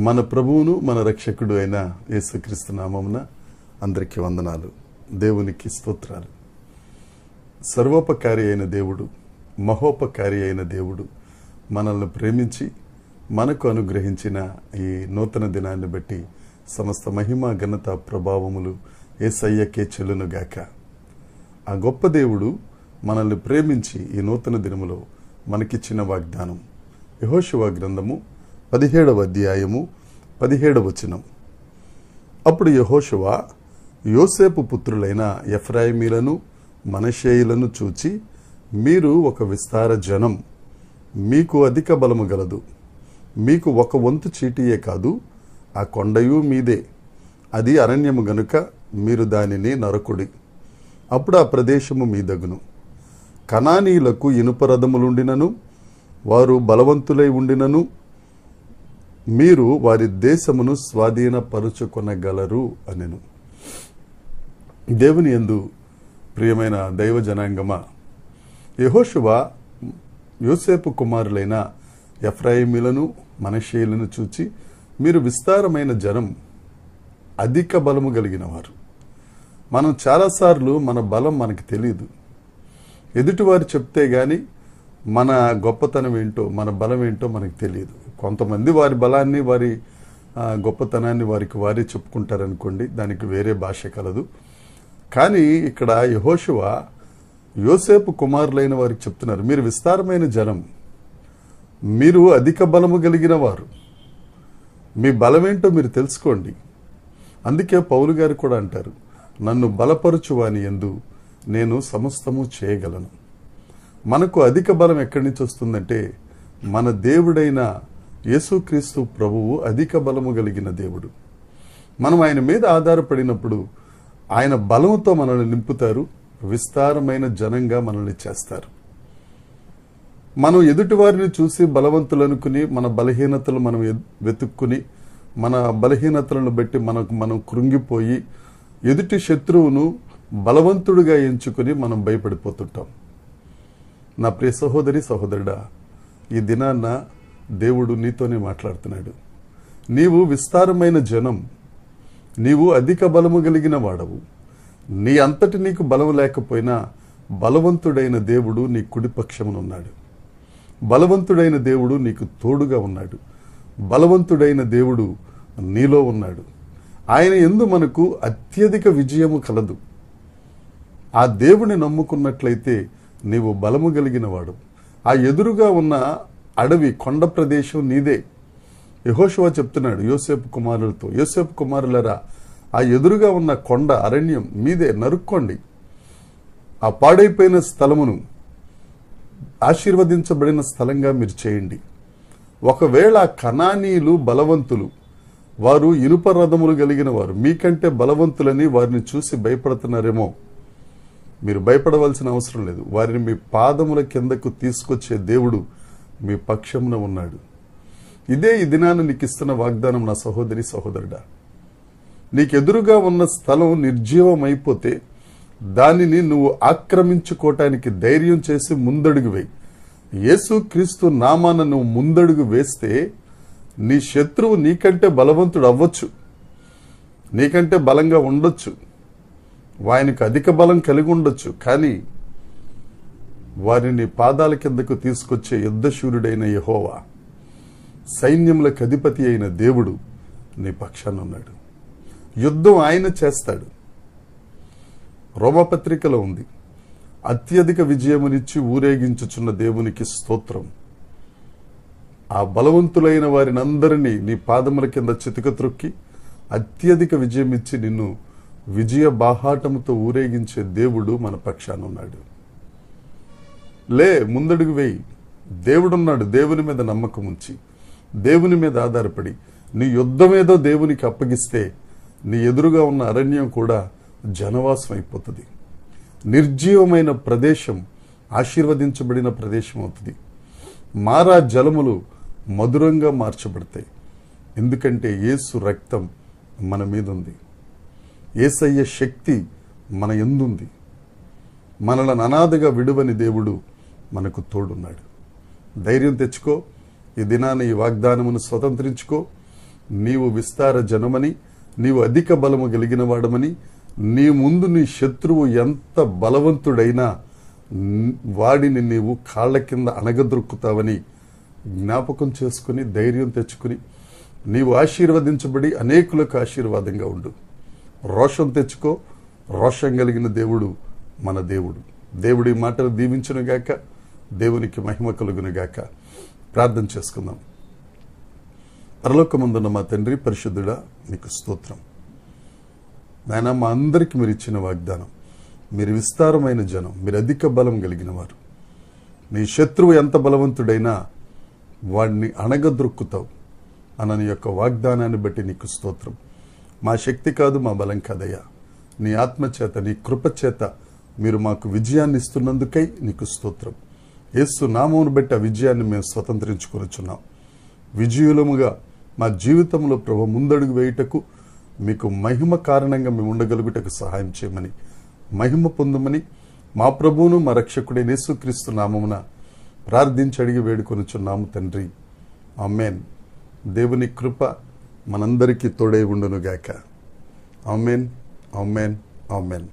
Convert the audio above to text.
మన ప్రభువును మన రక్షకుడు అయిన యేసుక్రీస్తు నామమున అందరికీ వందనాలు. దేవునికి స్తోత్రాలు. సర్వోపకారి అయిన దేవుడు, మహోపకారి అయిన దేవుడు మనల్ని ప్రేమించి మనకు అనుగ్రహించిన ఈ నూతన దినాన్ని బట్టి సమస్త మహిమ ఘనత ప్రభావములు యేసయ్యకే చెల్లునుగాక. ఆ గొప్ప దేవుడు మనల్ని ప్రేమించి ఈ నూతన దినములో మనకిచ్చిన వాగ్దానం యెహోషువ గ్రంథము 17వ అధ్యాయము 17వ వచనం. అప్పుడు యెహోషువ యోసేపు పుత్రులైన ఎఫ్రాయిమీలను మనష్షేయులను చూచి, మీరు ఒక విస్తార జనం, మీకు అధిక బలము గలదు. మీకు ఒక వంతు చీటియే కాదు, ఆ కొండయు మీదే. అది అరణ్యము గనుక మీరు దానిని నరకుడి. అప్పుడు ఆ ప్రదేశము మీదగును. కనానీయులకు ఇనుప రథములుండినను, వారు బలవంతులై ఉండినను, మీరు వారి దేశమును స్వాధీనపరుచుకొనగలరు అనెను. దేవుని యందు ప్రియమైన దైవ జనాంగమా, యెహోషువ యోసేపు కుమారులైన ఎఫ్రాయిమీలను మనష్షేయులను చూచి, మీరు విస్తారమైన జనం, అధిక బలము కలిగిన వారు. మనం చాలాసార్లు మన బలం మనకు తెలియదు. ఎదుటివారు చెప్తే గాని మన గొప్పతనం ఏంటో, మన బలం ఏంటో మనకు తెలియదు. కొంతమంది వారి బలాన్ని, వారి గొప్పతనాన్ని వారే చెప్పుకుంటారనుకోండి, దానికి వేరే భాష కలదు. కానీ ఇక్కడ యెహోషువ యోసేపు కుమారులైన వారికి చెప్తున్నారు, మీరు విస్తారమైన జనం, మీరు అధిక బలము కలిగిన వారు, మీ బలమేంటో మీరు తెలుసుకోండి. అందుకే పౌలు గారు కూడా అంటారు, నన్ను బలపరుచువాని యందు నేను సమస్తము చేయగలను. మనకు అధిక బలం ఎక్కడి నుంచి వస్తుందంటే, మన దేవుడైన యేసుక్రీస్తు ప్రభువు అధిక బలము కలిగిన దేవుడు. మనం ఆయన మీద ఆధారపడినప్పుడు ఆయన బలముతో మనల్ని నింపుతారు, విస్తారమైన జనంగా మనల్ని చేస్తారు. మనం ఎదుటి వారిని చూసి బలవంతులనుకుని మన బలహీనతలు మనం వెతుక్కుని, మన బలహీనతలను బట్టి మనం కృంగిపోయి ఎదుటి శత్రువును బలవంతుడిగా ఎంచుకుని మనం భయపడిపోతుంటాం. నా ప్రియ సహోదరి సహోదరుడా, ఈ దినాన్న దేవుడు నీతోనే మాట్లాడుతున్నాడు. నీవు విస్తారమైన జనం, నీవు అధిక బలము కలిగిన వాడవు. నీ అంతటి నీకు బలము లేకపోయినా బలవంతుడైన దేవుడు నీ కుడిపక్షమునున్నాడు. బలవంతుడైన దేవుడు నీకు తోడుగా ఉన్నాడు. బలవంతుడైన దేవుడు నీలో ఉన్నాడు. ఆయన యందు మనకు అత్యధిక విజయము కలదు. ఆ దేవుని నమ్ముకున్నట్లయితే నీవు బలము కలిగిన వాడు. ఆ ఎదురుగా ఉన్న అడవి, కొండ ప్రదేశం నీదే. యెహోషువ చెప్తున్నాడు యోసేపు కుమారులతో, యోసేపు కుమారులరా, ఆ ఎదురుగా ఉన్న కొండ అరణ్యం మీదే, నరుక్కోండి. ఆ పాడైపోయిన స్థలమును ఆశీర్వదించబడిన స్థలంగా మీరు చేయండి. ఒకవేళ కనానీయులు బలవంతులు, వారు ఇనుప రథములు కలిగిన వారు, మీకంటే బలవంతులని వారిని చూసి భయపడుతున్నారేమో. మీరు భయపడవలసిన అవసరం లేదు. వారిని మీ పాదముల కిందకు తీసుకొచ్చే దేవుడు మీ పక్షమున ఉన్నాడు. ఇదే ఈ దినాన్ని నీకు ఇస్తున్న వాగ్దానం నా సహోదరి సహోదరుడా. నీకెదురుగా ఉన్న స్థలం నిర్జీవమైపోతే దానిని నువ్వు ఆక్రమించుకోవటానికి ధైర్యం చేసి ముందడుగు వేయి. యేసుక్రీస్తు నామాన నువ్వు ముందడుగు వేస్తే నీ శత్రువు నీకంటే బలవంతుడు అవ్వచ్చు, నీకంటే బలంగా ఉండొచ్చు, వానికి అధిక బలం కలిగి ఉండొచ్చు. కానీ వారిని పాదాల కిందకు తీసుకొచ్చే యుద్ధశూరుడైన యెహోవా, సైన్యములకు అధిపతి అయిన దేవుడు నీ పక్షాన ఉన్నాడు. యుద్ధం ఆయన చేస్తాడు. రోమపత్రికలో ఉంది, అత్యధిక విజయమునిచ్చి ఊరేగించుచున్న దేవునికి స్తోత్రం. ఆ బలవంతులైన వారిని అందరినీ నీ పాదముల కింద చితక త్రొక్కి అత్యధిక విజయం ఇచ్చి నిన్ను విజయ బాహాటముతో ఊరేగించే దేవుడు మన పక్షాన ఉన్నాడు. లే, ముందడుగు వేయి. దేవుడున్నాడు. దేవుని మీద నమ్మకం ఉంచి, దేవుని మీద ఆధారపడి నీ యుద్ధమేదో దేవునికి అప్పగిస్తే నీ ఎదురుగా ఉన్న అరణ్యం కూడా జనవాసం అయిపోతుంది. నిర్జీవమైన ప్రదేశం ఆశీర్వదించబడిన ప్రదేశం అవుతుంది. మారా జలములు మధురంగా మార్చబడతాయి. ఎందుకంటే యేసు రక్తం మన మీద ఉంది. యేసయ్య శక్తి మన యందుంది. మనలను అనాథగా విడువని దేవుడు మనకు తోడున్నాడు. ధైర్యం తెచ్చుకో. ఈ దినాన ఈ వాగ్దానమును స్వతంత్రించుకో. నీవు విస్తార జనమని, నీవు అధిక బలము కలిగిన వాడమని, నీ ముందు నీ శత్రువు ఎంత బలవంతుడైనా వాడిని నీవు కాళ్ల కింద అణగద్రొక్కుతావని జ్ఞాపకం చేసుకుని ధైర్యం తెచ్చుకుని నీవు ఆశీర్వదించబడి అనేకులకు ఆశీర్వాదంగా ఉండు. రోషం తెచ్చుకో. రోషం కలిగిన దేవుడు మన దేవుడు. దేవుడి మాటలు దీవించునుగాక. దేవునికి మహిమ కలుగునుగాక. ప్రార్థన చేసుకుందాం. పరలోకమందున్న మా తండ్రి, పరిశుద్ధుడా, మీకు స్తోత్రం. నాయన, మా అందరికీ మీరు ఇచ్చిన వాగ్దానం, మీరు విస్తారమైన జనం, మీరు అధిక బలం కలిగిన వారు. నీ శత్రువు ఎంత బలవంతుడైనా వాడిని అణగద్రొక్కుతావు అన్న యొక్క వాగ్దానాన్ని బట్టి నీకు స్తోత్రం. మా శక్తి కాదు, మా బలం కాదయ్యా, నీ ఆత్మచేత, నీ కృపచేత మీరు మాకు విజయాన్ని ఇస్తున్నందుకై నీకు స్తోత్రం. యేసు నామమును బట్టి ఆ విజయాన్ని మేము స్వతంత్రించుకొనుచున్నాం. విజయులముగా మా జీవితంలో ప్రభు ముందడుగు వేయుటకు, మీకు మహిమ కారణంగా మేము ఉండగలుగుటకు సహాయం చేయమని, మహిమ పొందమని మా ప్రభువును మా రక్షకుడైన యేసుక్రీస్తు నామమున ప్రార్థించి అడిగి వేడుకొనుచున్నాము తండ్రి. ఆమేన్. దేవుని కృప మనందరికీ తోడై ఉండునుగాక. ఆమేన్, ఆమేన్, ఆమేన్.